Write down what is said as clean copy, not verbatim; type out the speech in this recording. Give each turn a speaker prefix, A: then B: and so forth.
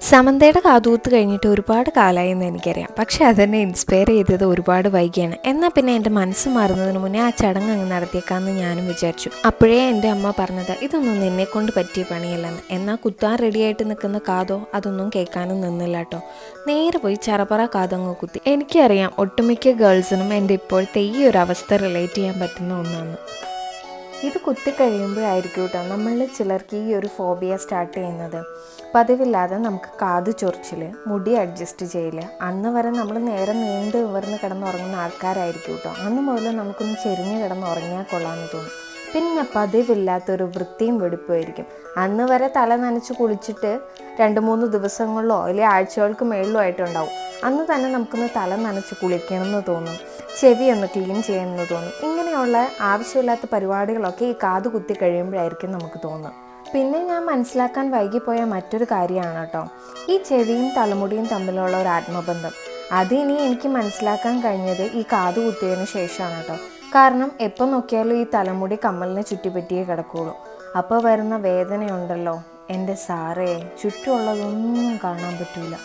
A: സമന്തയുടെ കാതുകുത്ത് കഴിഞ്ഞിട്ട് ഒരുപാട് കാലമായി എന്ന് എനിക്കറിയാം. പക്ഷേ അതെന്നെ ഇൻസ്പയർ ചെയ്തത് ഒരുപാട് വൈകിയാണ്. എന്നാൽ പിന്നെ എൻ്റെ മനസ്സ് മാറുന്നതിന് മുന്നേ ആ ചടങ്ങ് അങ്ങ് നടത്തിയേക്കാമെന്ന് ഞാനും വിചാരിച്ചു. അപ്പോഴേ എൻ്റെ അമ്മ പറഞ്ഞത് ഇതൊന്നും നിന്നെക്കൊണ്ട് പറ്റിയ പണിയല്ലെന്ന്. എന്നാൽ കുത്താൻ റെഡിയായിട്ട് നിൽക്കുന്ന കാതോ അതൊന്നും കേൾക്കാനും നിന്നില്ല കേട്ടോ. നേരെ പോയി ചറപറ കാതങ്ങ് കുത്തി. എനിക്കറിയാം ഒട്ടുമിക്ക ഗേൾസിനും എൻ്റെ ഇപ്പോഴത്തെ ഈ ഒരു അവസ്ഥ റിലേറ്റ് ചെയ്യാൻ പറ്റുന്ന ഒന്നാണ്. ഇത് കുത്തിക്കഴിയുമ്പോഴായിരിക്കും കേട്ടോ നമ്മളിൽ ചിലർക്ക് ഈ ഒരു ഫോബിയ സ്റ്റാർട്ട് ചെയ്യുന്നത്. പതിവില്ലാതെ നമുക്ക് കാത് ചൊറിച്ചിൽ, മുടി അഡ്ജസ്റ്റ് ചെയ്യൽ, അന്ന് വരെ നമ്മൾ നേരെ നീണ്ട് നിവർന്ന് കിടന്നുറങ്ങുന്ന ആൾക്കാരായിരിക്കും കേട്ടോ. അന്ന് മുതൽ നമുക്കൊന്ന് ചെരിഞ്ഞ് കിടന്നുറങ്ങിയാൽ കൊള്ളാമെന്ന് തോന്നും. പിന്നെ പതിവില്ലാത്തൊരു വൃത്തിയും വെടിപ്പുമായിരിക്കും. അന്ന് വരെ തല നനച്ച് കുളിച്ചിട്ട് 2-3 ദിവസങ്ങളിലോ അല്ലെങ്കിൽ ആഴ്ചകൾക്ക് മേളിലോ ആയിട്ടുണ്ടാവും. അന്ന് തന്നെ നമുക്കൊന്ന് തല നനച്ച് കുളിക്കണമെന്ന് തോന്നും, ചെവി ഒന്ന് ക്ലീൻ ചെയ്യണമെന്ന് തോന്നും. ഇങ്ങനെയുള്ള ആവശ്യമില്ലാത്ത പരിപാടികളൊക്കെ ഈ കാത് കുത്തി കഴിയുമ്പോഴായിരിക്കും നമുക്ക് തോന്നുക. പിന്നെ ഞാൻ മനസ്സിലാക്കാൻ വൈകിപ്പോയ മറ്റൊരു കാര്യമാണ് കേട്ടോ, ഈ ചെവിയും തലമുടിയും തമ്മിലുള്ള ഒരു ആത്മബന്ധം. അതിനി എനിക്ക് മനസ്സിലാക്കാൻ കഴിഞ്ഞത് ഈ കാത് കുത്തിയതിന് ശേഷമാണ് കേട്ടോ. കാരണം എപ്പോൾ നോക്കിയാലും ഈ തലമുടി കമ്മലിനെ ചുറ്റിപ്പറ്റിയേ കിടക്കുകയുള്ളൂ. അപ്പോൾ വരുന്ന വേദനയുണ്ടല്ലോ എൻ്റെ സാറേ, ചുറ്റുമുള്ളതൊന്നും കാണാൻ പറ്റൂല.